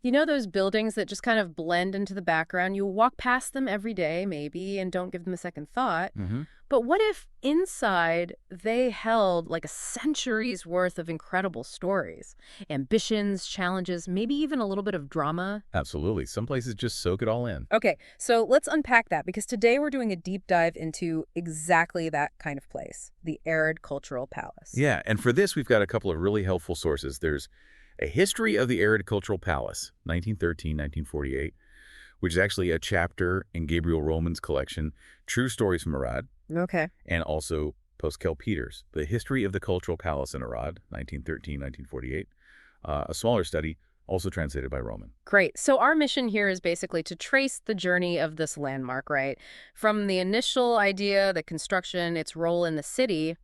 You know those buildings that just kind of blend into the background? You walk past them every day, maybe, and don't give them a second thought. Hmm. But what if inside they held like a century's worth of incredible stories, ambitions, challenges, maybe even a little bit of drama? Absolutely. Some places just soak it all in. Okay, so let's unpack that because today we're doing a deep dive into exactly that kind of place, the Arad Cultural Palace. Yeah, and for this, we've got a couple of really helpful sources. There's A History of the Arid Cultural Palace, 1913, 1948, which is actually a chapter in Gabriel Roman's collection, True Stories from Arad, Okay. and also Poskel Peters, The History of the Cultural Palace in Arad, 1913, 1948, a smaller study, also translated by Roman. Great. So our mission here is basically to trace the journey of this landmark, right? From the initial idea, the construction, its role in the city,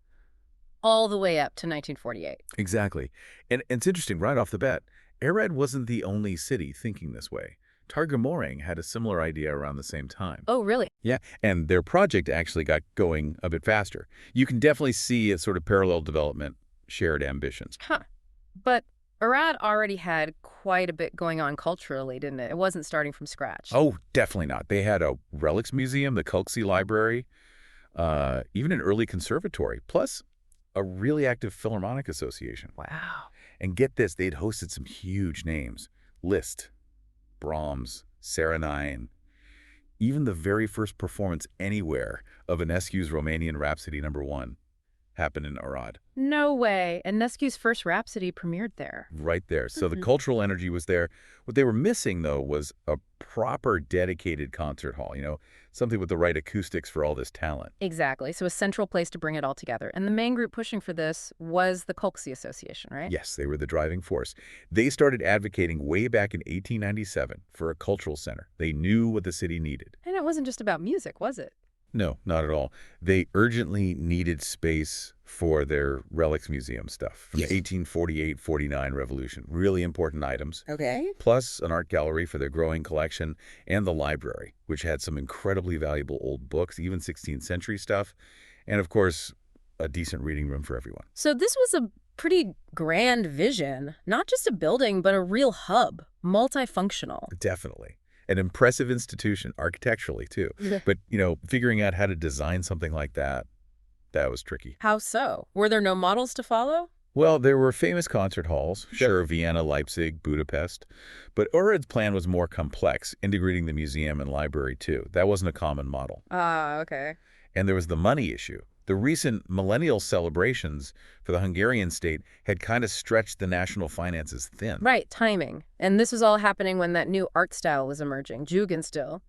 all the way up to 1948. Exactly. And it's interesting, right off the bat, Arad wasn't the only city thinking this way. Targamorang had a similar idea around the same time. Oh, really? Yeah, and their project actually got going a bit faster. You can definitely see a sort of parallel development, shared ambitions. Huh. But Arad already had quite a bit going on culturally, didn't it? It wasn't starting from scratch. Oh, definitely not. They had a relics museum, the Kulksi Library, even an early conservatory, plus a really active Philharmonic association. Wow. And get this, they'd hosted some huge names. Liszt, Brahms, Saranine, even the very first performance anywhere of Enescu's Romanian Rhapsody No. 1 happened in Arad. No way. And Nescu's first Rhapsody premiered there. Right there. So the Mhm. cultural energy was there. What they were missing, though, was a proper dedicated concert hall, something with the right acoustics for all this talent. Exactly. So a central place to bring it all together. And the main group pushing for this was the Kolkzi Association, right? Yes, they were the driving force. They started advocating way back in 1897 for a cultural center. They knew what the city needed. And it wasn't just about music, was it? No, not at all. They urgently needed space for their relics museum stuff from the 1848-49 revolution. Really important items. Okay. Plus an art gallery for their growing collection and the library, which had some incredibly valuable old books, even 16th century stuff. And of course, a decent reading room for everyone. So this was a pretty grand vision, not just a building, but a real hub, multifunctional. Definitely. An impressive institution architecturally, too. Yeah. But, figuring out how to design something like that was tricky. How so? Were there no models to follow? Well, there were famous concert halls, sure, Vienna, Leipzig, Budapest. But Urad's plan was more complex, integrating the museum and library, too. That wasn't a common model. Ah, okay. And there was the money issue. The recent millennial celebrations for the Hungarian state had kind of stretched the national finances thin. Right, timing. And this was all happening when that new art style was emerging, Jugendstil.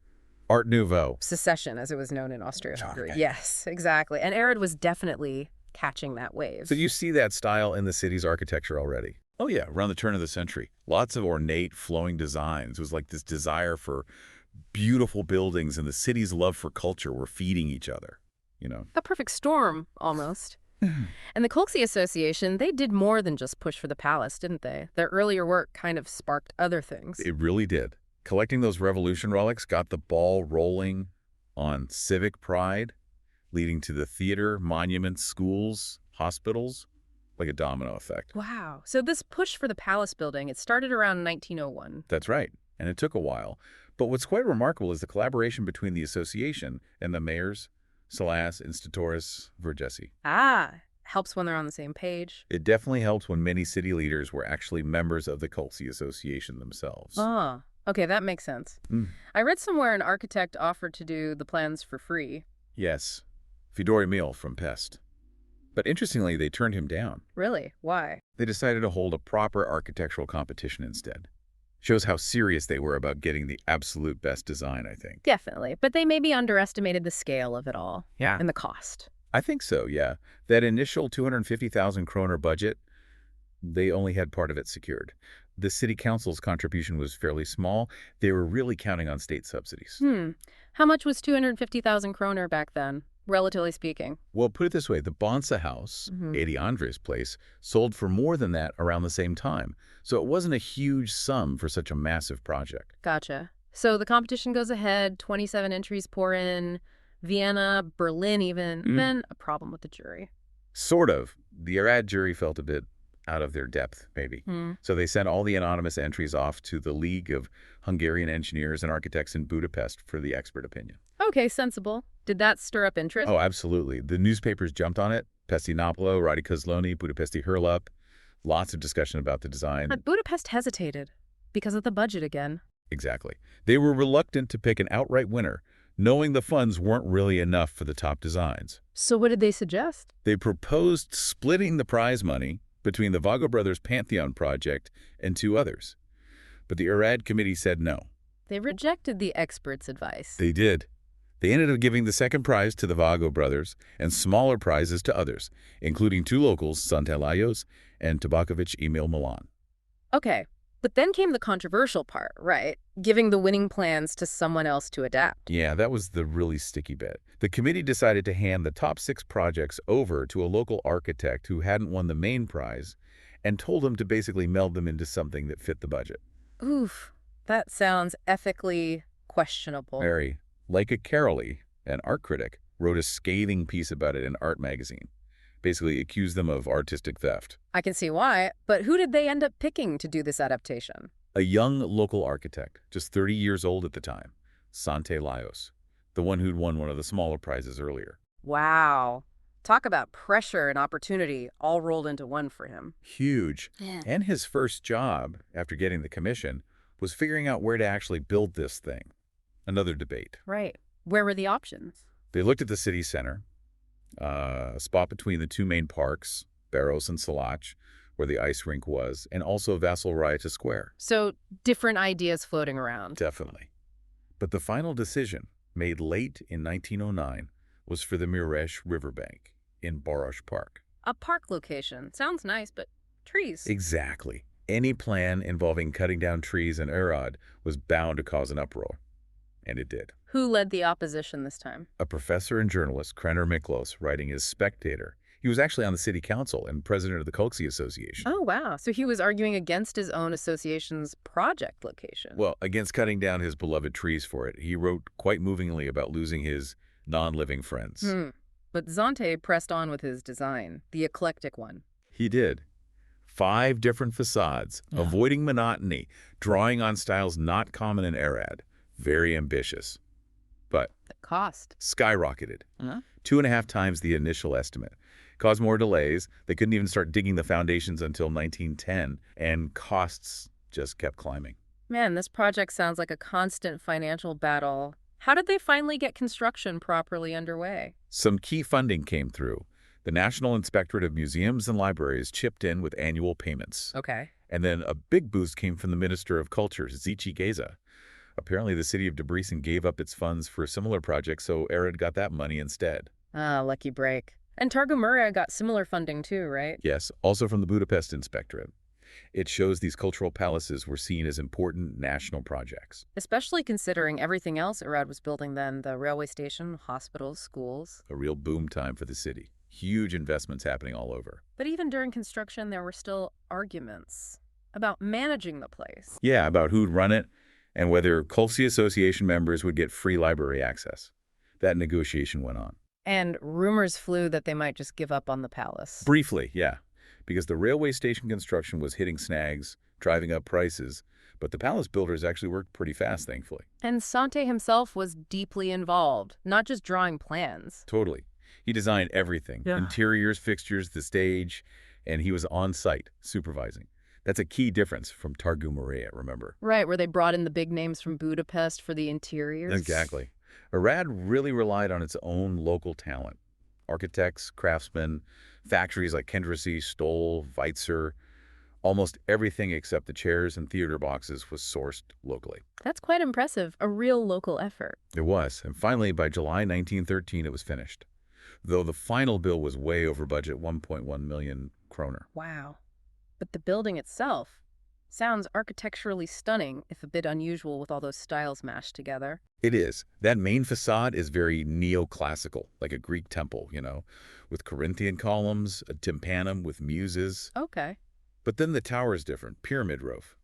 Art Nouveau. Secession, as it was known in Austria-Hungary. Okay. Yes, exactly. And Arad was definitely catching that wave. So you see that style in the city's architecture already. Oh yeah, around the turn of the century. Lots of ornate, flowing designs. It was like this desire for beautiful buildings, and the city's love for culture were feeding each other. A perfect storm, almost. And the Kolkzi Association, they did more than just push for the palace, didn't they? Their earlier work kind of sparked other things. It really did. Collecting those revolution relics got the ball rolling on civic pride, leading to the theater, monuments, schools, hospitals, like a domino effect. Wow. So this push for the palace building, it started around 1901. That's right. And it took a while. But what's quite remarkable is the collaboration between the association and the mayors, Salas, Institoris, Vergesi. Ah, helps when they're on the same page. It definitely helps when many city leaders were actually members of the Kulsi Association themselves. Ah, okay, that makes sense. Mm. I read somewhere an architect offered to do the plans for free. Yes, Fidori Mil from Pest. But interestingly, they turned him down. Really? Why? They decided to hold a proper architectural competition instead. Shows how serious they were about getting the absolute best design, I think. Definitely. But they maybe underestimated the scale of it all. Yeah. And the cost. I think so, yeah. That initial 250,000 kroner budget, they only had part of it secured. The city council's contribution was fairly small. They were really counting on state subsidies. How much was 250,000 kroner back then, relatively speaking? Well, put it this way, the Bonsa house, Mhm. Eddie Andre's place, sold for more than that around the same time. So it wasn't a huge sum for such a massive project. Gotcha. So the competition goes ahead, 27 entries pour in, Vienna, Berlin even, then a problem with the jury. Sort of. The Arad jury felt a bit out of their depth, maybe. Hmm. So they sent all the anonymous entries off to the League of Hungarian Engineers and Architects in Budapest for the expert opinion. Okay, sensible. Did that stir up interest? Oh, absolutely. The newspapers jumped on it. Pesti Napolo, Radi Kozloni, Budapesti Hurlup. Lots of discussion about the design. But Budapest hesitated because of the budget again. Exactly. They were reluctant to pick an outright winner, knowing the funds weren't really enough for the top designs. So what did they suggest? They proposed splitting the prize money between the Vago brothers' Pantheon project and two others. But the Arad committee said no. They rejected the experts' advice. They did. They ended up giving the second prize to the Vago brothers and smaller prizes to others, including two locals, Santelaios and Tabakovic Emil Milan. Okay, but then came the controversial part, right? Giving the winning plans to someone else to adapt. Yeah, that was the really sticky bit. The committee decided to hand the top 6 projects over to a local architect who hadn't won the main prize and told him to basically meld them into something that fit the budget. Oof, that sounds ethically questionable. Mary, Leica Caroli, an art critic, wrote a scathing piece about it in Art magazine. Basically accused them of artistic theft. I can see why, but who did they end up picking to do this adaptation? A young local architect, just 30 years old at the time, Sante Laios, the one who'd won one of the smaller prizes earlier. Wow. Talk about pressure and opportunity all rolled into one for him. Huge. Yeah. And his first job, after getting the commission, was figuring out where to actually build this thing. Another debate. Right. Where were the options? They looked at the city center, a spot between the two main parks, Barros and Salach, where the ice rink was, and also Vassal Raiata Square. So different ideas floating around. Definitely. But the final decision, made late in 1909, was for the Mureș riverbank in Baroș Park. A park location. Sounds nice, but trees. Exactly. Any plan involving cutting down trees in Arad was bound to cause an uproar. And it did. Who led the opposition this time? A professor and journalist, Krener Miklos, writing his Spectator. He was actually on the city council and president of the Kolkzi Association. Oh, wow. So he was arguing against his own association's project location. Well, against cutting down his beloved trees for it, he wrote quite movingly about losing his non-living friends. But Zante pressed on with his design, the eclectic one. He did. 5 different facades, avoiding monotony, drawing on styles not common in Arad. Very ambitious. But The cost. skyrocketed. 2.5 times the initial estimate. Caused more delays. They couldn't even start digging the foundations until 1910, and costs just kept climbing. Man, this project sounds like a constant financial battle. How did they finally get construction properly underway? Some key funding came through. The National Inspectorate of Museums and Libraries chipped in with annual payments. Okay. And then a big boost came from the Minister of Culture, Zichi Geza. Apparently, the city of Debrecen gave up its funds for a similar project, so Arad got that money instead. Ah, lucky break. And Targu Murray got similar funding too, right? Yes, also from the Budapest Inspectorate. It shows these cultural palaces were seen as important national projects. Especially considering everything else Arad was building then, the railway station, hospitals, schools. A real boom time for the city. Huge investments happening all over. But even during construction, there were still arguments about managing the place. Yeah, about who'd run it and whether Kolkzi Association members would get free library access. That negotiation went on. And rumors flew that they might just give up on the palace. Briefly, yeah, because the railway station construction was hitting snags, driving up prices, but the palace builders actually worked pretty fast, thankfully. And Sante himself was deeply involved, not just drawing plans. Totally. He designed everything, interiors, fixtures, the stage, and he was on site, supervising. That's a key difference from Targu Murray, remember? Right, where they brought in the big names from Budapest for the interiors. Exactly. Arad really relied on its own local talent. Architects, craftsmen, factories like Kendrasy, Stoll, Weitzer, almost everything except the chairs and theater boxes was sourced locally. That's quite impressive, a real local effort. It was, and finally by July 1913 it was finished. Though the final bill was way over budget, 1.1 million kroner. Wow. But the building itself sounds architecturally stunning, if a bit unusual with all those styles mashed together. It is. That main facade is very neoclassical, like a Greek temple, with Corinthian columns, a tympanum with muses. Okay. But then the tower is different, pyramid roof.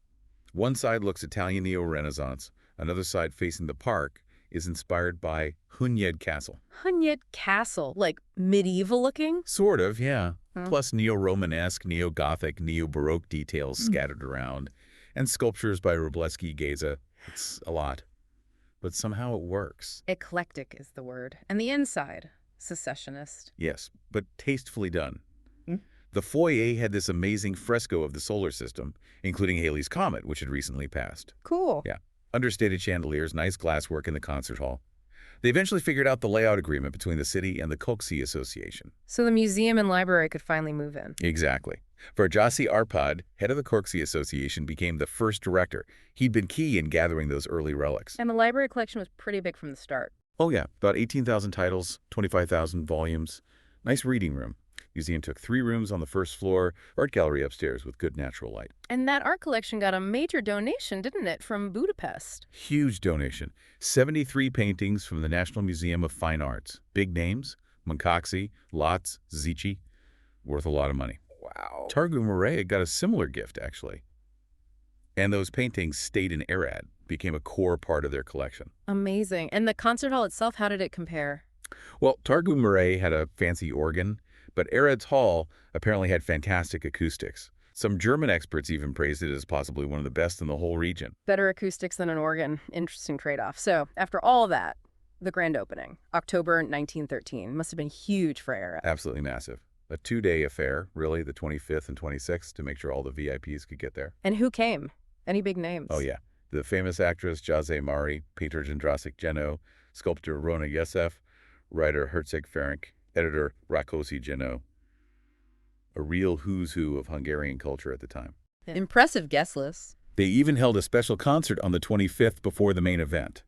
One side looks Italian neo-Renaissance, another side facing the park is inspired by Hunyad Castle. Hunyad Castle, like medieval looking? Sort of, yeah. Huh. Plus neo-Romanesque, neo-Gothic, neo-Baroque details scattered around, and sculptures by Robleski Geza. It's a lot. But somehow it works. Eclectic is the word. And the inside, secessionist. Yes, but tastefully done. Hmm. The foyer had this amazing fresco of the solar system, including Halley's Comet, which had recently passed. Cool. Yeah. Understated chandeliers, nice glasswork in the concert hall. They eventually figured out the layout agreement between the city and the Kolkzi Association. So the museum and library could finally move in. Exactly. Varjasi Arpad, head of the Kolkzi Association, became the first director. He'd been key in gathering those early relics. And the library collection was pretty big from the start. Oh yeah, about 18,000 titles, 25,000 volumes. Nice reading room. Museum took 3 rooms on the first floor, art gallery upstairs with good natural light. And that art collection got a major donation, didn't it, from Budapest? Huge donation. 73 paintings from the National Museum of Fine Arts. Big names, Munkaczy, Lotz, Zici. Worth a lot of money. Wow. Targu Murray got a similar gift, actually. And those paintings stayed in Arad, became a core part of their collection. Amazing. And the concert hall itself, how did it compare? Well, Targu Murray had a fancy organ, but Arad's hall apparently had fantastic acoustics. Some German experts even praised it as possibly one of the best in the whole region. Better acoustics than an organ. Interesting trade-off. So, after all that, the grand opening, October 1913, must have been huge for Arad. Absolutely massive. A 2-day affair, really, the 25th and 26th, to make sure all the VIPs could get there. And who came? Any big names? Oh, yeah. The famous actress Jaze Mari, painter Jendrasik Jeno, sculptor Rona Yesef, writer Herzeg Ferenc, editor Rákosi Jeno. A real who's who of Hungarian culture at the time. Yeah. Impressive guest list. They even held a special concert on the 25th before the main event.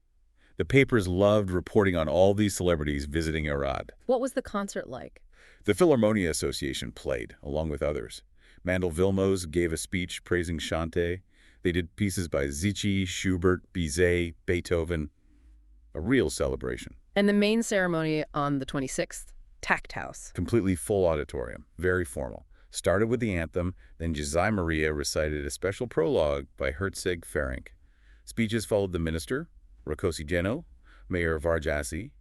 The papers loved reporting on all these celebrities visiting Arad. What was the concert like? The Philharmonic Association played, along with others. Mandel Vilmos gave a speech praising Chante. They did pieces by Zici, Schubert, Bizet, Beethoven. A real celebration. And the main ceremony on the 26th? Tact House. Completely full auditorium, very formal. Started with the anthem, then José Maria recited a special prologue by Herzeg Ferenc. Speeches followed the minister, Rákosi Jeno, Mayor Varjasi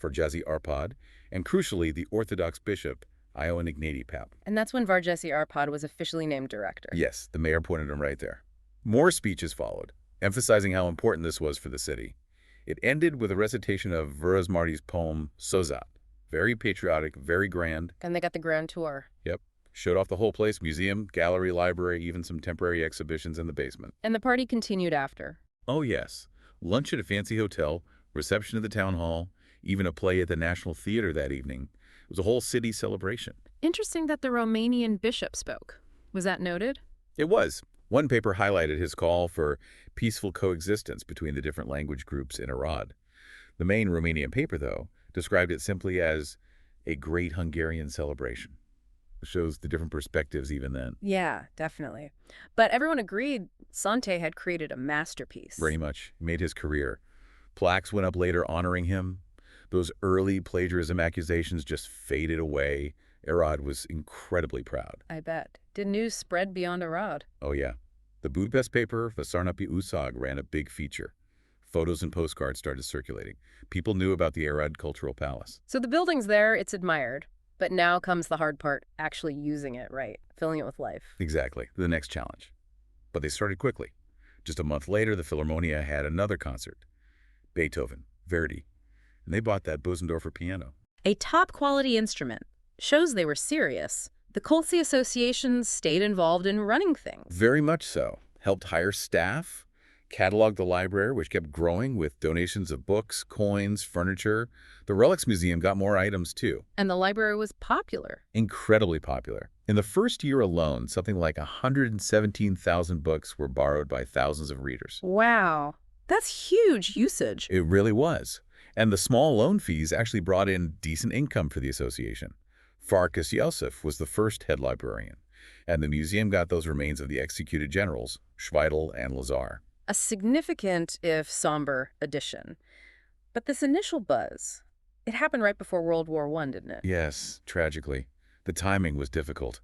Arpad, and crucially the Orthodox bishop, Ioan Ignati Pap. And that's when Varjasi Arpad was officially named director. Yes, the mayor pointed him right there. More speeches followed, emphasizing how important this was for the city. It ended with a recitation of Vörösmarty's poem, Szozat. Very patriotic, very grand. And they got the grand tour. Yep. Showed off the whole place, museum, gallery, library, even some temporary exhibitions in the basement. And the party continued after. Oh, yes. Lunch at a fancy hotel, reception at the town hall, even a play at the National Theater that evening. It was a whole city celebration. Interesting that the Romanian bishop spoke. Was that noted? It was. One paper highlighted his call for peaceful coexistence between the different language groups in Arad. The main Romanian paper, though, described it simply as a great Hungarian celebration. It shows the different perspectives even then. Yeah, definitely. But everyone agreed Sante had created a masterpiece. Very much. He made his career. Plaques went up later honoring him. Those early plagiarism accusations just faded away. Arad was incredibly proud. I bet. Did news spread beyond Arad? Oh, yeah. The Budapest paper, Vasarnapi Újság, ran a big feature. Photos and postcards started circulating. People knew about the Arad Cultural Palace. So the building's there, it's admired. But now comes the hard part, actually using it, right? Filling it with life. Exactly. The next challenge. But they started quickly. Just a month later, the Philharmonia had another concert. Beethoven, Verdi. And they bought that Bösendorfer piano. A top-quality instrument. Shows they were serious. The Kolkzi Association stayed involved in running things. Very much so. Helped hire staff, cataloged the library, which kept growing with donations of books, coins, furniture. The Relics Museum got more items, too. And the library was popular. Incredibly popular. In the first year alone, something like 117,000 books were borrowed by thousands of readers. Wow. That's huge usage. It really was. And the small loan fees actually brought in decent income for the association. Farkas Yosef was the first head librarian, and the museum got those remains of the executed generals, Schweidel and Lazar. A significant, if somber, addition. But this initial buzz, it happened right before World War I, didn't it? Yes, tragically. The timing was difficult.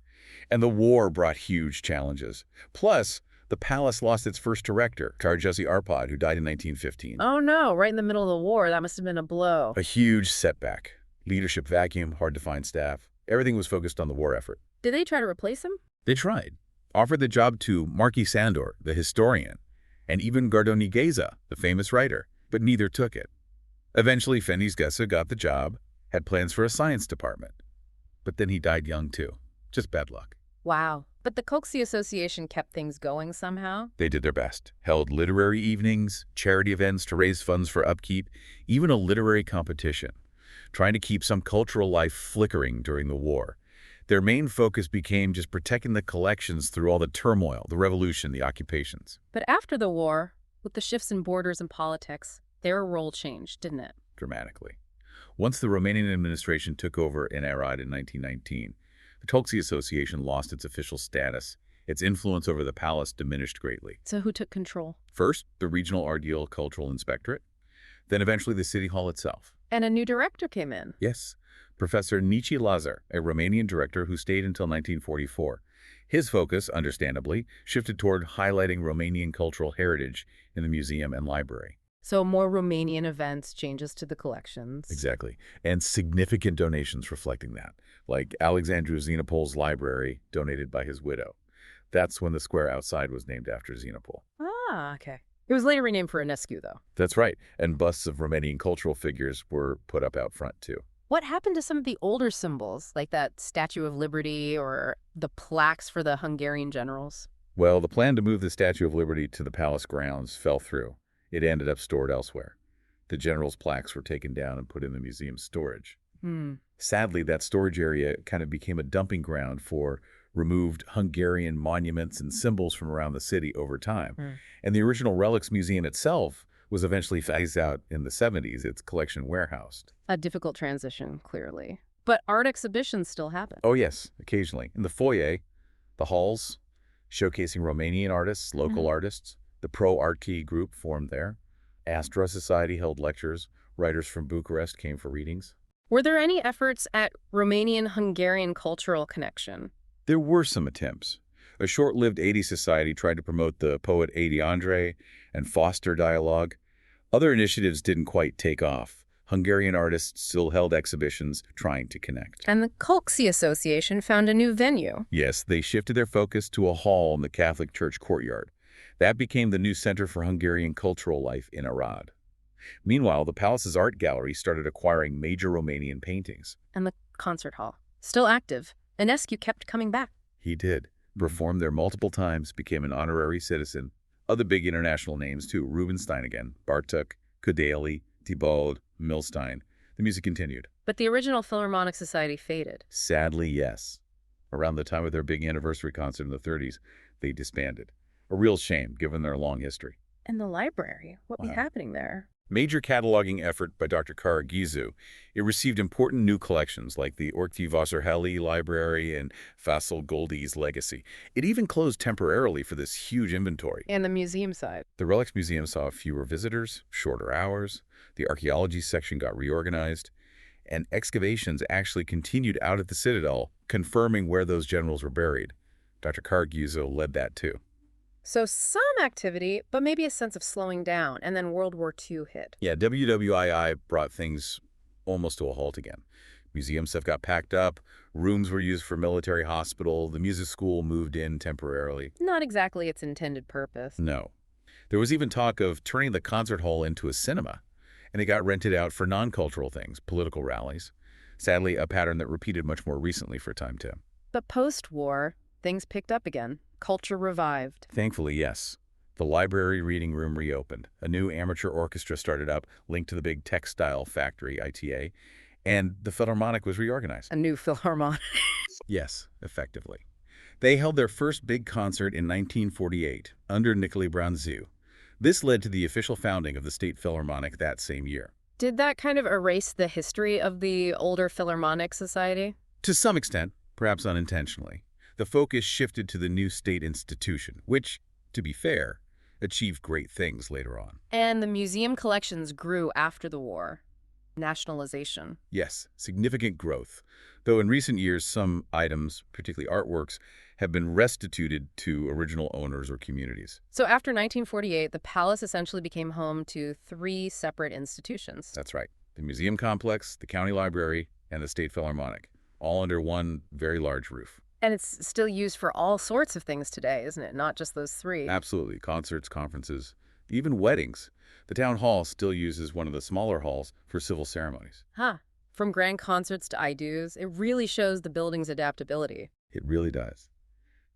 And the war brought huge challenges. Plus, The palace lost its first director, Tarjesi Arpad, who died in 1915. Oh no, right in the middle of the war. That must have been a blow. A huge setback. Leadership vacuum, hard to find staff. Everything was focused on the war effort. Did they try to replace him? They tried. Offered the job to Marquis Sandor, the historian, and even Gardoni Geza, the famous writer, but neither took it. Eventually, Fendiz Geza got the job, had plans for a science department. But then he died young too. Just bad luck. Wow. But the Coxie Association kept things going somehow? They did their best. Held literary evenings, charity events to raise funds for upkeep, even a literary competition, trying to keep some cultural life flickering during the war. Their main focus became just protecting the collections through all the turmoil, the revolution, the occupations. But after the war, with the shifts in borders and politics, their role changed, didn't it? Dramatically. Once the Romanian administration took over in Arad in 1919, the Coxie Association lost its official status. Its influence over the palace diminished greatly. So who took control? First, the Regional Ardeal Cultural Inspectorate, then eventually the City Hall itself. And a new director came in. Yes, Professor Nici Lazar, a Romanian director who stayed until 1944. His focus, understandably, shifted toward highlighting Romanian cultural heritage in the museum and library. So more Romanian events, changes to the collections. Exactly. And significant donations reflecting that, like Alexandru Xenopol's library, donated by his widow. That's when the square outside was named after Xenopol. Ah, okay. It was later renamed for Enescu, though. That's right. And busts of Romanian cultural figures were put up out front, too. What happened to some of the older symbols, like that Statue of Liberty or the plaques for the Hungarian generals? Well, the plan to move the Statue of Liberty to the palace grounds fell through. It ended up stored elsewhere. The general's plaques were taken down and put in the museum's storage. Sadly, that storage area kind of became a dumping ground for removed Hungarian monuments and symbols from around the city over time. And the original Relics Museum itself was eventually phased out in the 70s, its collection warehoused. A difficult transition, clearly. But art exhibitions still happen. Oh yes, occasionally. In the foyer, the halls, showcasing Romanian artists, local artists. The Pro-Art Key group formed there. Astra Society held lectures. Writers from Bucharest came for readings. Were there any efforts at Romanian-Hungarian cultural connection? There were some attempts. A short-lived 80s society tried to promote the poet Adi Andre and foster dialogue. Other initiatives didn't quite take off. Hungarian artists still held exhibitions trying to connect. And the Coxie Association found a new venue. Yes, they shifted their focus to a hall in the Catholic Church courtyard. That became the new center for Hungarian cultural life in Arad. Meanwhile, the palace's art gallery started acquiring major Romanian paintings. And the concert hall. Still active. Enescu kept coming back. He did. Performed there multiple times, became an honorary citizen. Other big international names, too. Rubinstein again, Bartók, Kodaly, Thibault, Milstein. The music continued. But the original Philharmonic Society faded. Sadly, yes. Around the time of their big anniversary concert in the 30s, they disbanded. A real shame, given their long history. And the library? What was happening there? Major cataloging effort by Dr. Kara Gizu. It received important new collections like the Orkti Vasarhelyi Library and Faisal Goldi's Legacy. It even closed temporarily for this huge inventory. And the museum side. The Relics Museum saw fewer visitors, shorter hours. The archaeology section got reorganized. And excavations actually continued out at the Citadel, confirming where those generals were buried. Dr. Kara Gizu led that too. So some activity, but maybe a sense of slowing down, and then World War II hit. Yeah, WWII brought things almost to a halt again. Museum stuff got packed up, rooms were used for military hospital, the music school moved in temporarily. Not exactly its intended purpose. No. There was even talk of turning the concert hall into a cinema, and it got rented out for non-cultural things, political rallies. Sadly, a pattern that repeated much more recently for time too. But post-war, things picked up again. Culture revived. Thankfully, yes. The library reading room reopened. A new amateur orchestra started up, linked to the big textile factory, ITA, and the Philharmonic was reorganized. A new Philharmonic. Yes, effectively. They held their first big concert in 1948 under Nicolae Branzu. This led to the official founding of the State Philharmonic that same year. Did that kind of erase the history of the older Philharmonic Society? To some extent, perhaps unintentionally. The focus shifted to the new state institution, which, to be fair, achieved great things later on. And the museum collections grew after the war. Nationalization. Yes, significant growth. Though in recent years, some items, particularly artworks, have been restituted to original owners or communities. So after 1948, the palace essentially became home to three separate institutions. That's right. The museum complex, the county library, and the state Philharmonic, all under one very large roof. And it's still used for all sorts of things today, isn't it? Not just those three. Absolutely. Concerts, conferences, even weddings. The town hall still uses one of the smaller halls for civil ceremonies. Huh. From grand concerts to I-dos, it really shows the building's adaptability. It really does.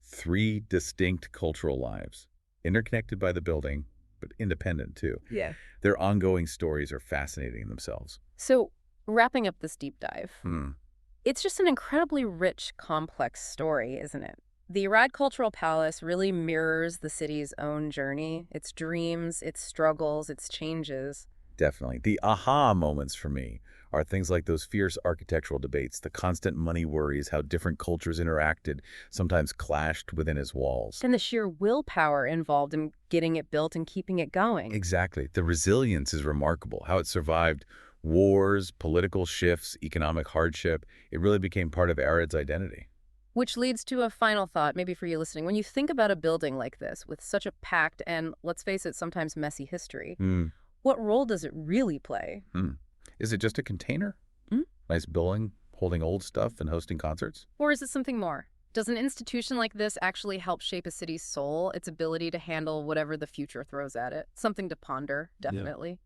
Three distinct cultural lives, interconnected by the building, but independent too. Yeah. Their ongoing stories are fascinating in themselves. So, wrapping up this deep dive, Hmm. it's just an incredibly rich, complex story, isn't it? The Arad Cultural Palace really mirrors the city's own journey, its dreams, its struggles, its changes. Definitely. The aha moments for me are things like those fierce architectural debates, the constant money worries, how different cultures interacted, sometimes clashed within its walls. And the sheer willpower involved in getting it built and keeping it going. Exactly. The resilience is remarkable, how it survived wars, political shifts, economic hardship. It really became part of Arad's identity. Which leads to a final thought, maybe for you listening. When you think about a building like this, with such a packed and, let's face it, sometimes messy history, Hmm. what role does it really play? Hmm. Is it just a container? Hmm? Nice building, holding old stuff and hosting concerts? Or is it something more? Does an institution like this actually help shape a city's soul, its ability to handle whatever the future throws at it? Something to ponder, Yeah. definitely.